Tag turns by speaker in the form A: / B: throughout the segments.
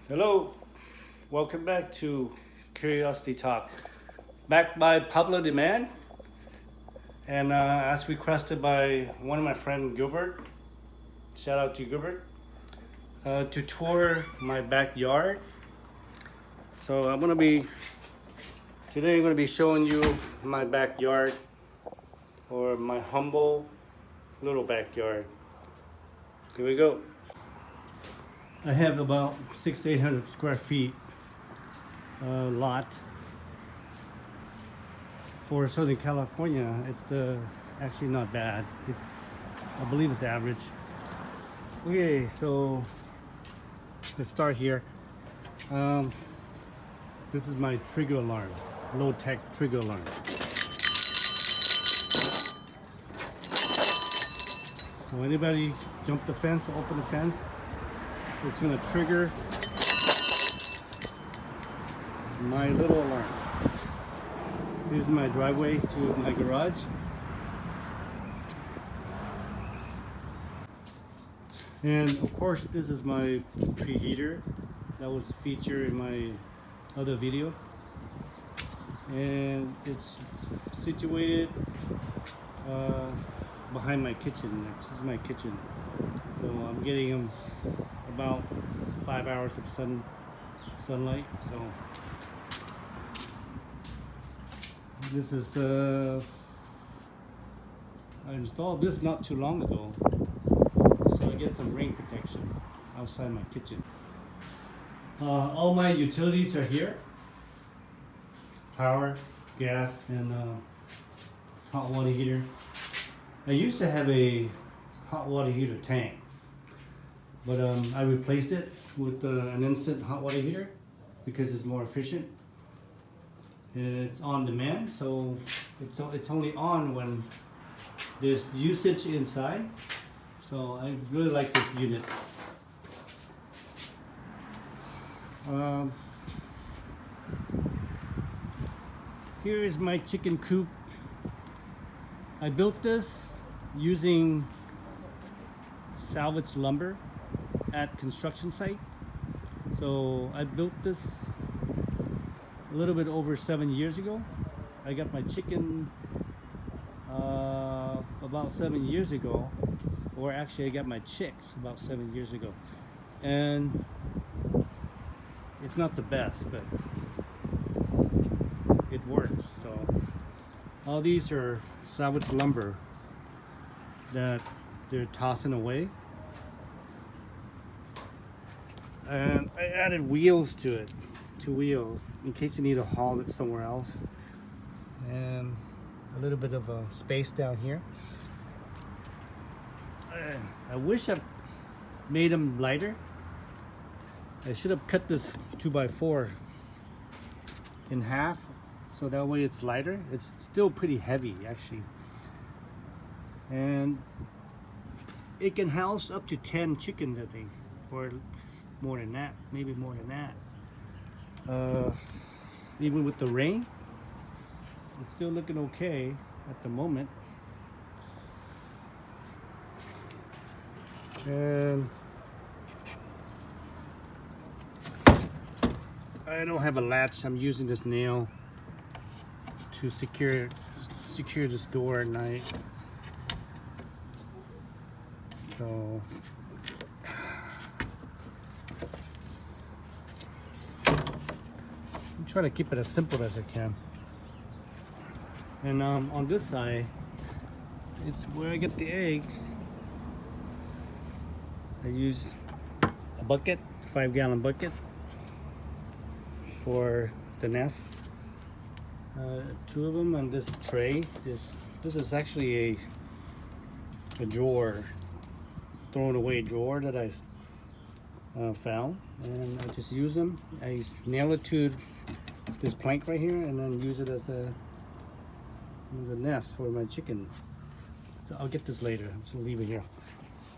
A: Hello, welcome back to Curiosity Talk. Back by popular demand and as requested by one of my friend Gilbert, shout out to Gilbert, to tour my backyard. So today I'm gonna be showing you my backyard, or my humble little backyard. Here we go. I have about 600 to 800 square feet lot. For Southern California, it's actually not bad. I believe it's average. Okay, so let's start here. This is my trigger alarm, low-tech trigger alarm. So anybody jump the fence, open the fence, it's gonna trigger my little alarm. This is my driveway to my garage. And of course, this is my preheater that was featured in my other video. And it's situated behind my kitchen. This is my kitchen. So I'm getting them about 5 hours of sunlight. So this is I installed this not too long ago, so I get some rain protection outside my kitchen. All my utilities are here: power, gas, and hot water heater. I used to have a hot water heater tank, but I replaced it with an instant hot water heater because it's more efficient. It's on demand, so it's only on when there's usage inside. So I really like this unit. Here is my chicken coop. I built this using salvaged lumber at construction site. So I built this a little bit over 7 years ago. I got my chicken about 7 years ago, or actually I got my chicks about 7 years ago. And it's not the best, but it works. So all these are salvaged lumber that they're tossing away. And I added wheels to it, 2 wheels, in case you need to haul it somewhere else. And a little bit of a space down here. I wish I made them lighter. I should have cut this 2x4 in half, so that way it's lighter. It's still pretty heavy, actually. And it can house up to 10 chickens, I think, or more than that, maybe more than that. Even with the rain, it's still looking okay at the moment. And I don't have a latch. I'm using this nail to secure this door at night. So I'm trying to keep it as simple as I can. And on this side, it's where I get the eggs. I use a bucket, 5-gallon bucket, for the nest. 2 of them on this tray. This is actually a drawer, thrown away drawer that I found, and I just use them. I nail it to this plank right here, and then use it as the nest for my chicken. So I'll get this later. I'm just gonna leave it here.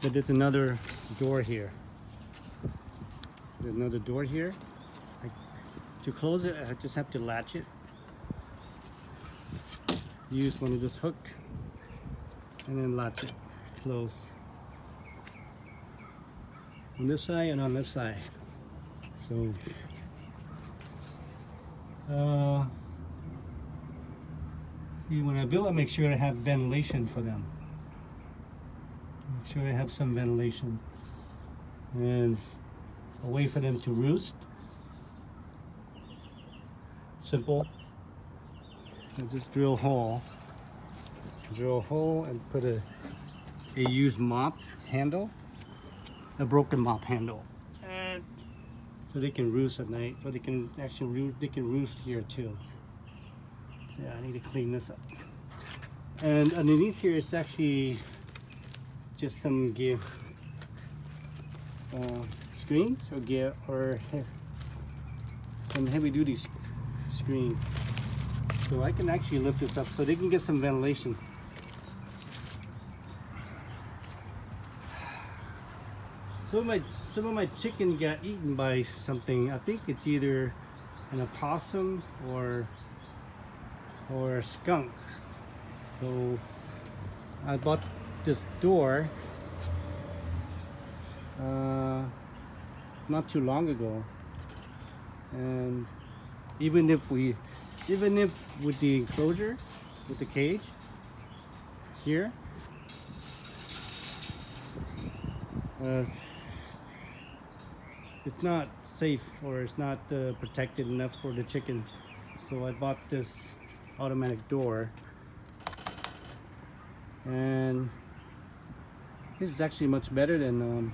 A: But there's another door here. There's another door here. To close it, I just have to latch it. Use one of this hook, and then latch it close. On this side and on this side. So see, when I build, I make sure I have ventilation for them. Make sure I have some ventilation and a way for them to roost. Simple. I just drill a hole and put a used mop handle, a broken mop handle, and so they can roost at night, or they can actually roost here too. So yeah, I need to clean this up. And underneath here is actually just some gear screens or gear or some heavy duty screen. So I can actually lift this up so they can get some ventilation. Some of my chicken got eaten by something. I think it's either an opossum or a skunk. So I bought this door not too long ago, and even if with the enclosure, with the cage here, it's not safe, or it's not protected enough for the chicken. So I bought this automatic door, and this is actually much better than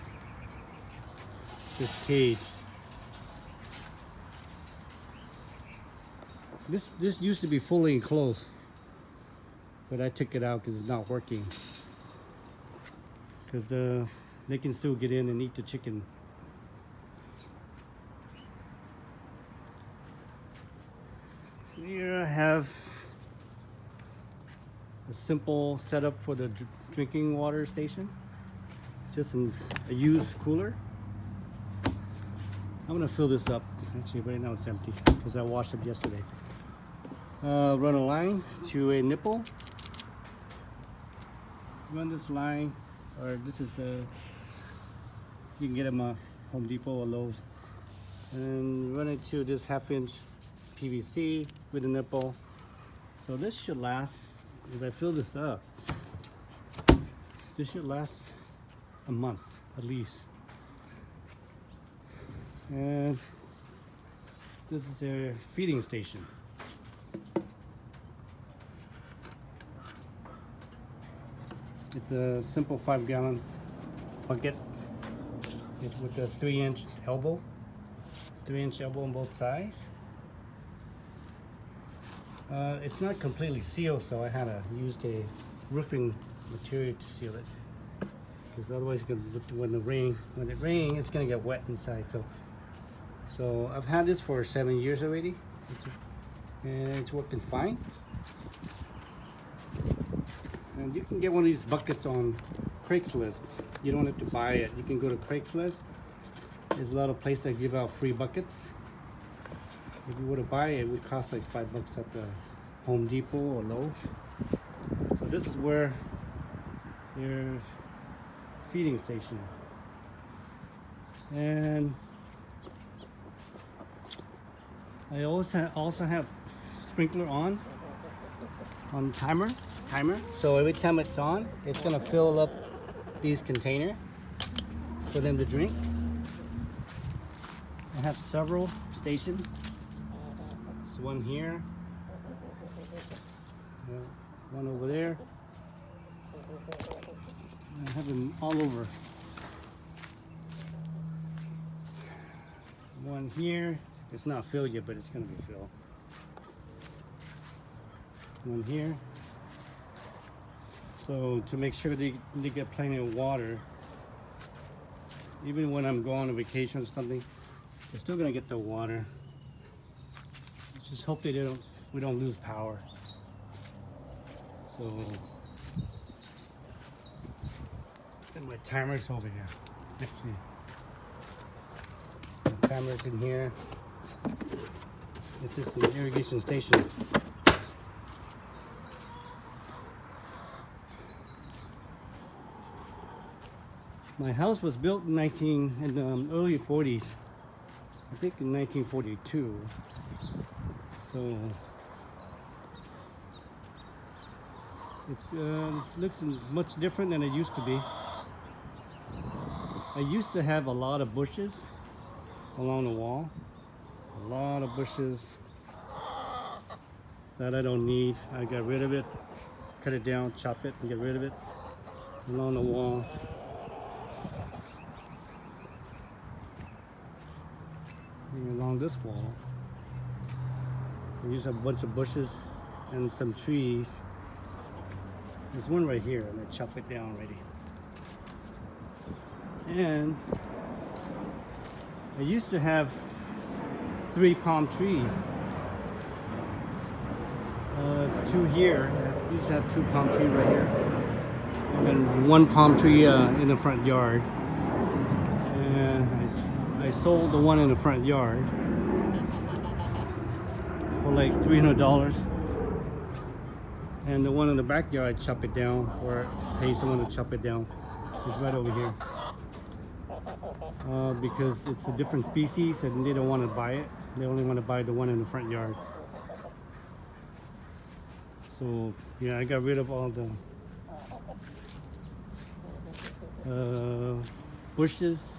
A: this cage. This used to be fully enclosed, but I took it out because it's not working. Because they can still get in and eat the chicken. Here I have a simple setup for the drinking water station. Just a used cooler. I'm gonna fill this up. Actually, right now it's empty because I washed it yesterday. Run a line to a nipple. Run this line, or this is you can get them at Home Depot or Lowe's, and run it to this 1/2" PVC with a nipple. So this should last, if I fill this up, this should last a month at least. And this is a feeding station. It's a simple 5-gallon bucket. It's with a 3-inch elbow. 3-inch elbow on both sides. It's not completely sealed, so I had to use a roofing material to seal it. Because otherwise, when it rains, it's gonna get wet inside. So I've had this for 7 years already, and it's working fine. And you can get one of these buckets on Craigslist. You don't have to buy it. You can go to Craigslist. There's a lot of places that give out free buckets. If you were to buy it, it would cost like $5 at the Home Depot or Lowe's. So this is where your feeding station. And I also have sprinkler on timer. So every time it's on, it's gonna fill up these containers for them to drink. I have several stations. There's one here, one over there. I have them all over. One here. It's not filled yet, but it's gonna be filled. One here. So to make sure they get plenty of water, even when I'm going on vacation or something, they're still gonna get the water. Just hope we don't lose power. So then my timer's over here. Actually, the timer's in here. It's just an irrigation station. My house was built in the early 40s, I think in 1942. So it's looks much different than it used to be. I used to have a lot of bushes along the wall. A lot of bushes that I don't need. I got rid of it, cut it down, chop it, and get rid of it along the wall. And along this wall, I used to have a bunch of bushes and some trees. There's one right here, and I chop it down already. And I used to have 3 palm trees. 2 here. I used to have 2 palm trees right here, and then 1 palm tree in the front yard. And I sold the one in the front yard for like $300. And the one in the backyard, I chop it down, or pay someone to chop it down. It's right over here. Because it's a different species and they don't want to buy it. They only want to buy the one in the front yard. So yeah, I got rid of all the bushes.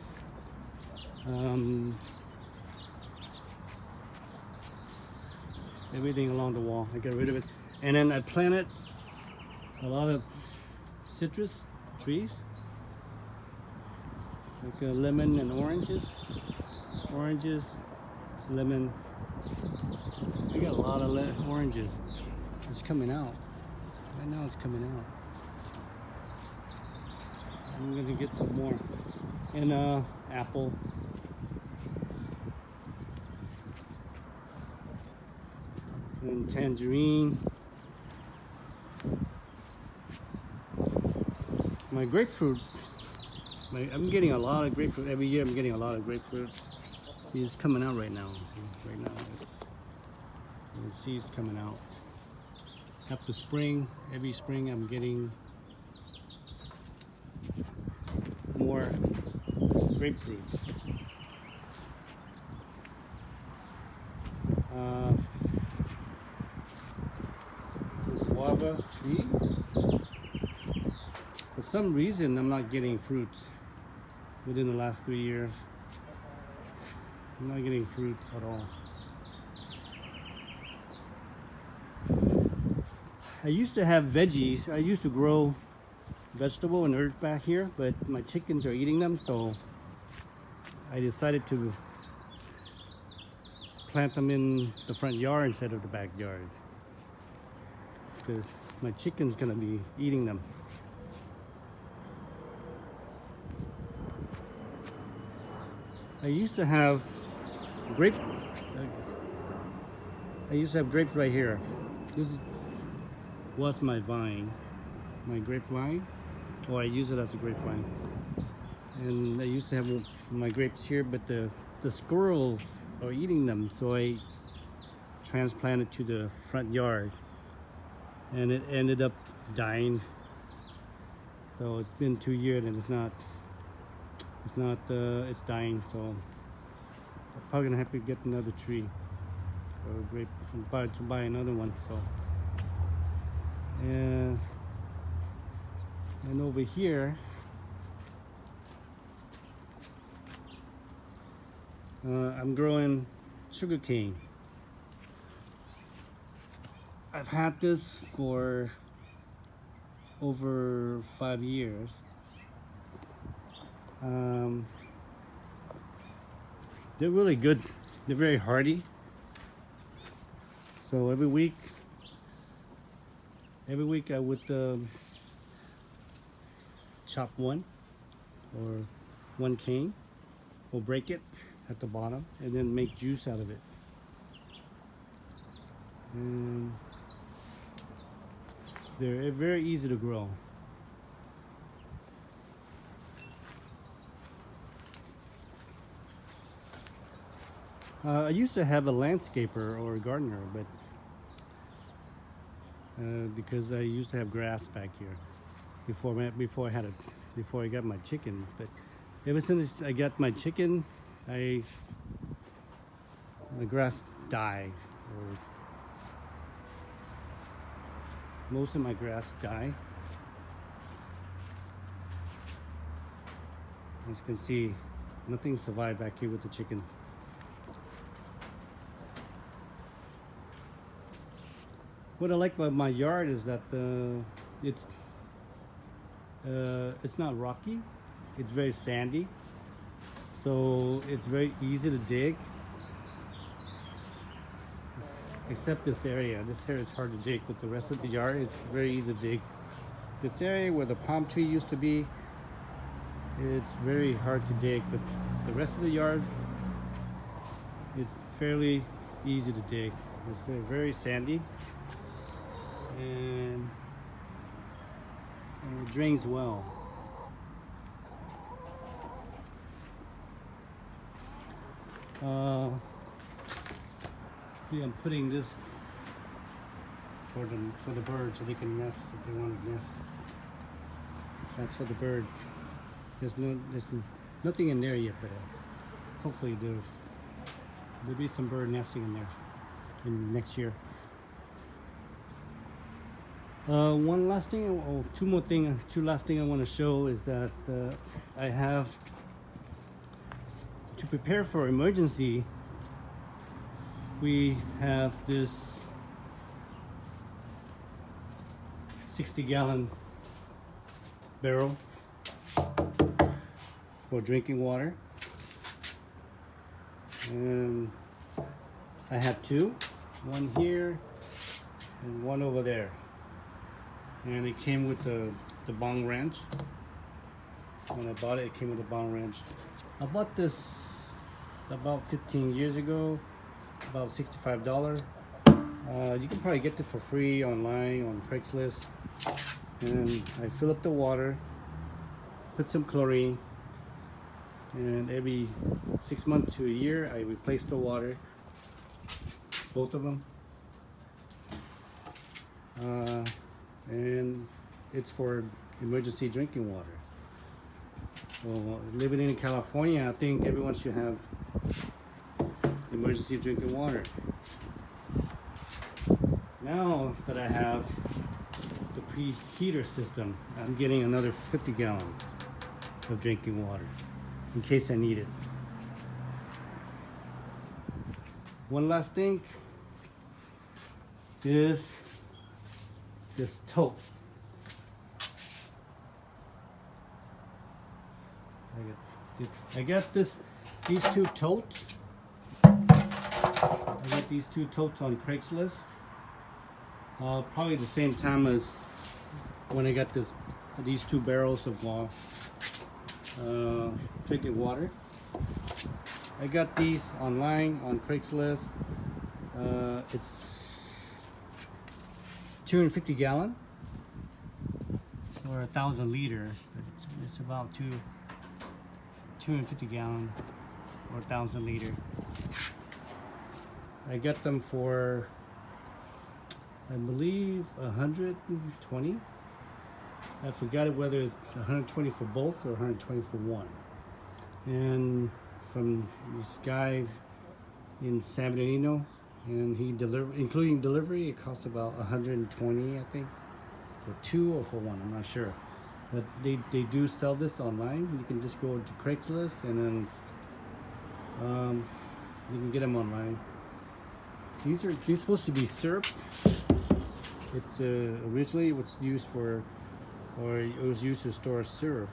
A: Everything along the wall, I got rid of it. And then I planted a lot of citrus trees, like lemon and oranges, lemon. I got a lot of oranges. It's coming out. Right now it's coming out. I'm gonna get some more. And apple. And tangerine. My grapefruit. I'm getting a lot of grapefruit. Every year I'm getting a lot of grapefruit. See, it's coming out right now. See, right now you can see it's coming out. After spring, every spring I'm getting more grapefruit. This guava tree, for some reason I'm not getting fruits within the last 3 years. I'm not getting fruits at all. I used to have veggies. I used to grow vegetable and herb back here, but my chickens are eating them, so I decided to plant them in the front yard instead of the backyard, because my chicken's gonna be eating them. I used to have grapes right here. This was my vine, my grapevine, or I use it as a grapevine. And I used to have my grapes here, but the squirrels are eating them, so I transplanted to the front yard, and it ended up dying. So it's been 2 years and it's dying. So I'm probably gonna have to get another tree or grape to buy another one. So and over here I'm growing sugarcane. I've had this for over 5 years. They're really good. They're very hardy. So every week I would chop one or 1 cane, or break it at the bottom and then make juice out of it. And they're very easy to grow. I used to have a landscaper or a gardener, but because I used to have grass back here before I got my chicken. But ever since I got my chicken, I the grass die, or most of my grass die. As you can see, nothing survived back here with the chickens. What I like about my yard is that it's not rocky, it's very sandy, so it's very easy to dig. Except this area is hard to dig, but the rest of the yard is very easy to dig. This area where the palm tree used to be, it's very hard to dig, but the rest of the yard, it's fairly easy to dig. It's very sandy, and it drains well. See, I'm putting this for the birds so they can nest if they want to nest. That's for the bird. There's nothing in there yet, but hopefully there'll be some bird nesting in there in next year. One last thing, or two last thing I want to show is that I have, to prepare for emergency, we have this 60-gallon barrel for drinking water, and I have two, one here and one over there, and it came with the bong wrench. When I bought it, it came with a bong wrench. I bought this about 15 years ago, about $65. You can probably get it for free online on Craigslist. And I fill up the water, put some chlorine, and every 6 months to a year I replace the water, both of them. And it's for emergency drinking water. So living in California, I think everyone should have emergency drinking water. Now that I have the preheater system, I'm getting another 50 gallons of drinking water in case I need it. One last thing is this tote. I got these two totes. I got these two totes on Craigslist. Probably the same time as when I got these two barrels of drinking water. I got these online on Craigslist. It's 250 gallon or 1,000 liter. It's about 250 gallon or 1,000 liter. I got them for, I believe, 120. I forgot whether it's 120 for both or 120 for one. And from this guy in San Bernardino, and he including delivery, it costs about 120, I think, for two or for one. I'm not sure, but they do sell this online. You can just go to Craigslist, and then you can get them online. These supposed to be syrup. It's originally what's used for, or it was used to store syrup.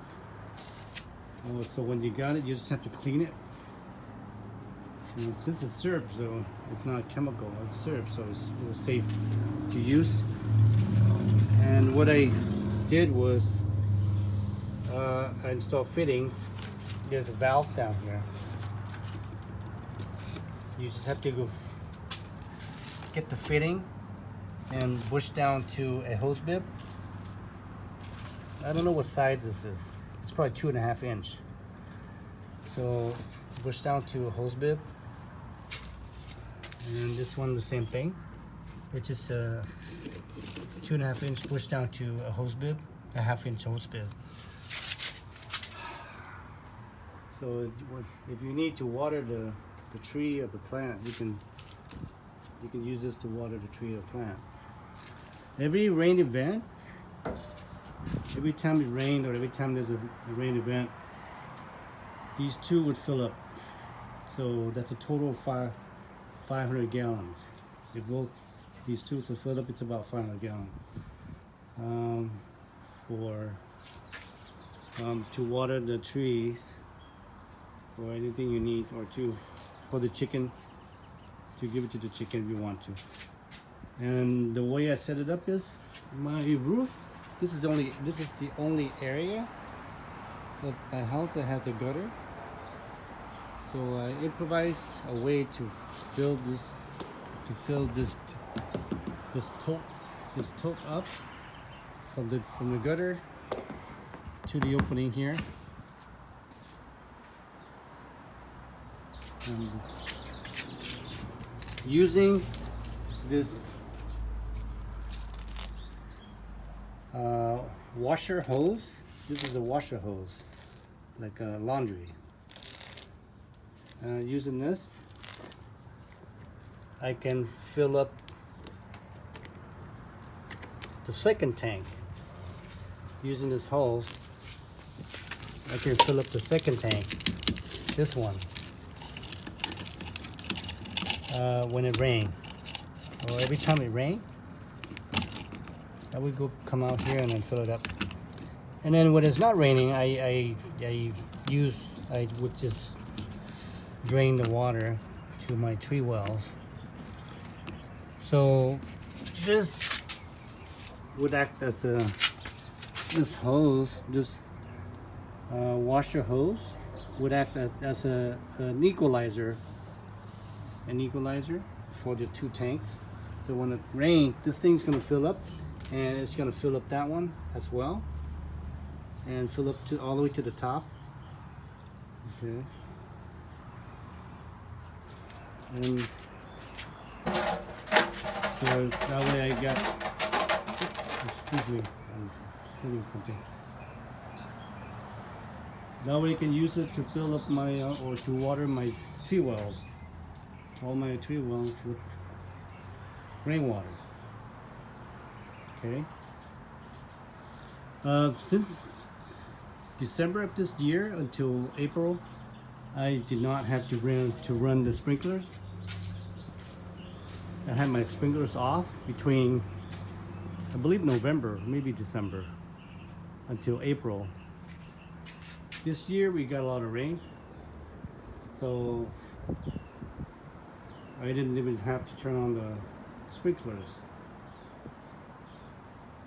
A: So when you got it, you just have to clean it. And since it's syrup, so it's not chemical, it's syrup, so it was safe to use. And what I did was I installed fittings. There's a valve down here. You just have to go get the fitting and push down to a hose bib. I don't know what size this is. It's probably 2.5 inch. So push down to a hose bib, and this one the same thing. It's just a 2.5 inch push down to a hose bib, a 1/2 inch hose bib. So if you need to water the the tree or the plant. You can use this to water the tree or plant. Every rain event, every time it rained or every time there's a rain event, these two would fill up. So that's a total of 500 gallons. If both these two to fill up, it's about 500 gallons. To water the trees or anything you need, or for the chicken, to give it to the chicken if you want to. And the way I set it up is my roof. This is the only area that my house that has a gutter. So I improvised a way to fill this tote up from the gutter to the opening here. And using this washer hose. This is a washer hose, like a laundry. Using this, I can fill up the second tank. Using this hose, I can fill up the second tank, this one, when it rains, or every time it rains. I would come out here and then fill it up. And then when it's not raining, I would just drain the water to my tree wells. So this would act as this washer hose would act as an equalizer for the two tanks. So when it rains, this thing's gonna fill up, and it's gonna fill up that one as well, and fill up all the way to the top. Okay. And so that way I got, excuse me, I'm hitting something. That way I can use it to fill up my, or to water my tree wells. All my tree wells with rainwater. Okay. Since December of this year until April, I did not have to run the sprinklers. I had my sprinklers off between, I believe, November, maybe December, until April. This year we got a lot of rain, so I didn't even have to turn on the sprinklers.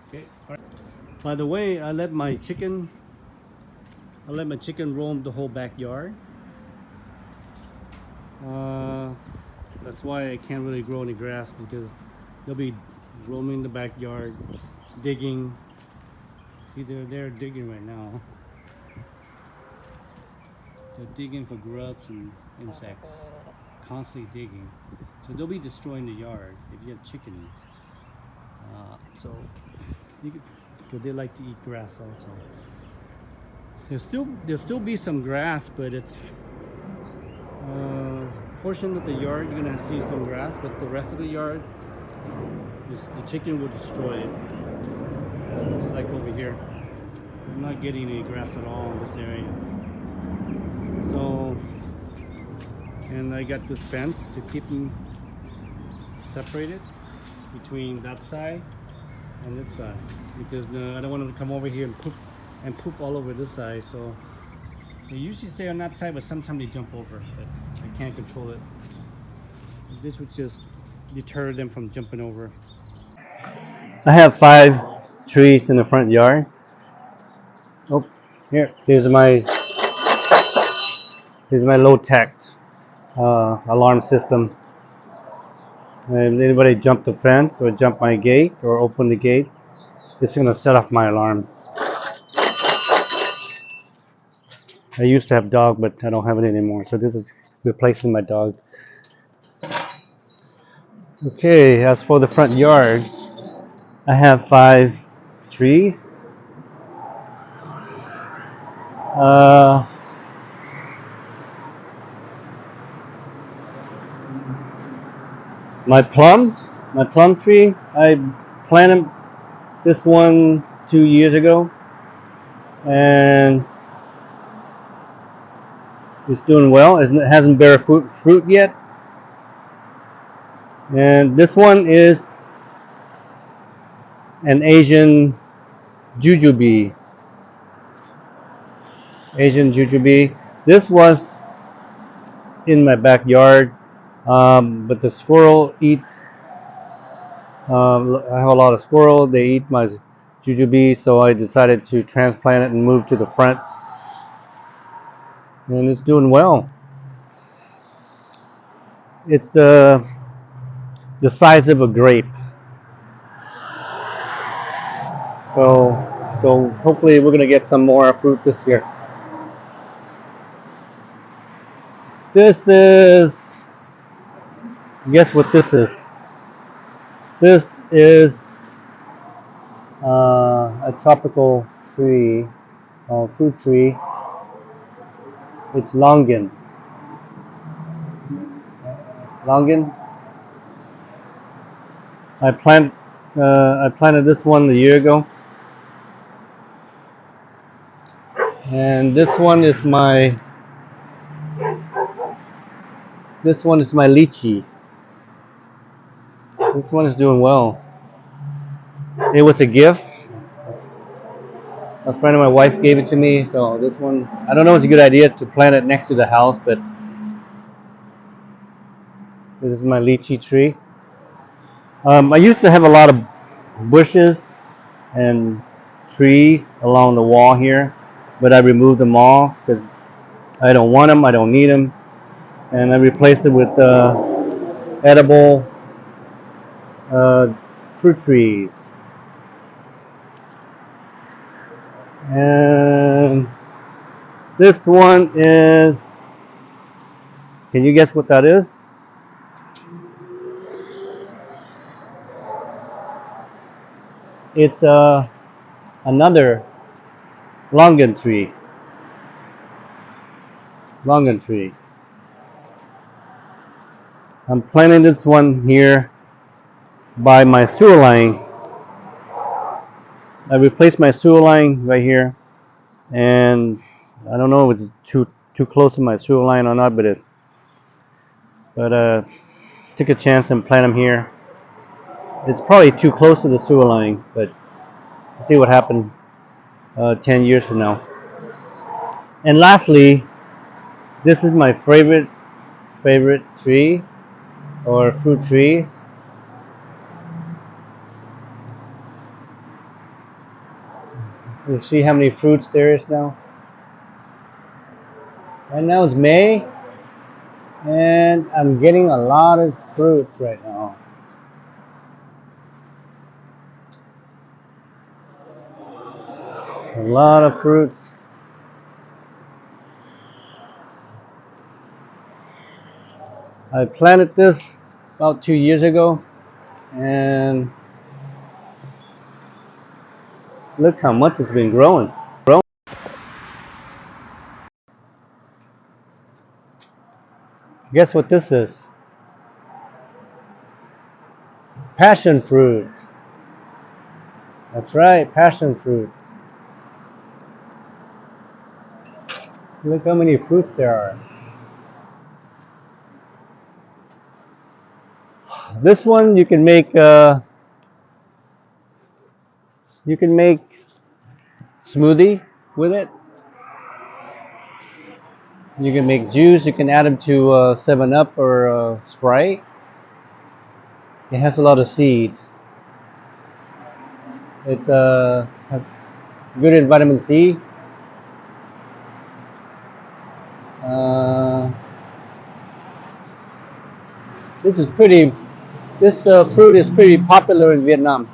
A: Okay. All right. By the way, I let my chicken roam the whole backyard. That's why I can't really grow any grass, because they'll be roaming the backyard, digging. See, they're digging right now. They're digging for grubs and insects, constantly digging. So they'll be destroying the yard if you have chickens. So they like to eat grass also. There'll still be some grass, but it's portion of the yard you're gonna see some grass, but the rest of the yard, the chicken will destroy it. It's like over here, I'm not getting any grass at all in this area. So, and I got this fence to keep them separated between that side and this side, because I don't want them to come over here and poop all over this side. So they usually stay on that side, but sometimes they jump over, but I can't control it. This would just deter them from jumping over. I have 5 trees in the front yard. Oh, here's my low-tech alarm system. And anybody jump the fence or jump my gate or open the gate, it's gonna set off my alarm. I used to have a dog, but I don't have it anymore, so this is replacing my dog. Okay, as for the front yard, I have 5 trees. My plum tree. I planted this one 2 years ago, and it's doing well. It hasn't bear fruit yet. And this one is an Asian jujube. Asian jujube. This was in my backyard, but the squirrel eats. I have a lot of squirrel. They eat my jujube, so I decided to transplant it and move to the front. And it's doing well. It's the size of a grape. So hopefully we're gonna get some more fruit this year. This is, guess what this is? This is a tropical tree, fruit tree. It's longan. Longan. I planted this one a year ago, and this one is my lychee. This one is doing well. It was a gift. A friend of my wife gave it to me, so this one, I don't know if it's a good idea to plant it next to the house, but this is my lychee tree. I used to have a lot of bushes and trees along the wall here, but I removed them all because I don't want them, I don't need them, and I replaced it with edible fruit trees. And this one is, can you guess what that is? It's another longan tree. Longan tree. I'm planting this one here by my sewer line. I replaced my sewer line right here, and I don't know if it's too close to my sewer line or not, but took a chance and plant them here. It's probably too close to the sewer line, but let's see what happened 10 years from now. And lastly, this is my favorite tree or fruit tree. You see how many fruits there is now? Right now it's May, and I'm getting a lot of fruit right now. A lot of fruits. I planted this about 2 years ago, and look how much it's been growing. Guess what this is? Passion fruit. That's right, passion fruit. Look how many fruits there are. This one you can make smoothie with it. You can make juice. You can add them to 7-Up or Sprite. It has a lot of seeds. It has good in vitamin C. This is pretty. This fruit is pretty popular in Vietnam.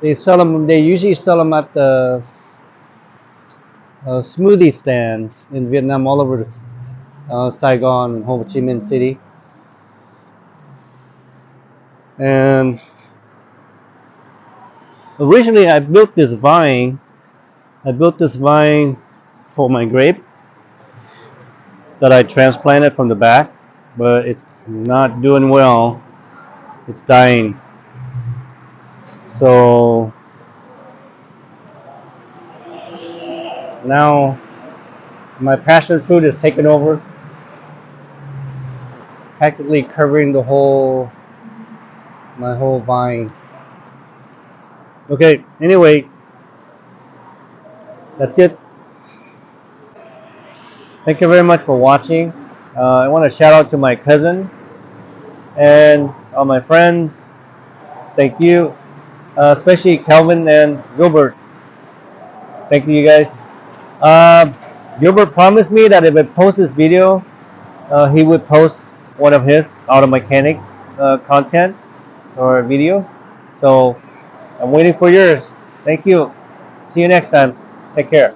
A: They sell them. They usually sell them at the smoothie stands in Vietnam, all over Saigon and Ho Chi Minh City. And originally, I built this vine. For my grape.
B: that I transplanted from the back, but it's not doing well. It's dying. So now my passion fruit is taking over, practically covering the whole my whole vine. Okay, anyway, that's it. Thank you very much for watching. I want to shout out to my cousin and all my friends. Thank you, especially Calvin and Gilbert. Thank you, guys. Uh, Gilbert promised me that if I post this video, he would post one of his auto mechanic content or video. So I'm waiting for yours. Thank you. See you next time. Take care.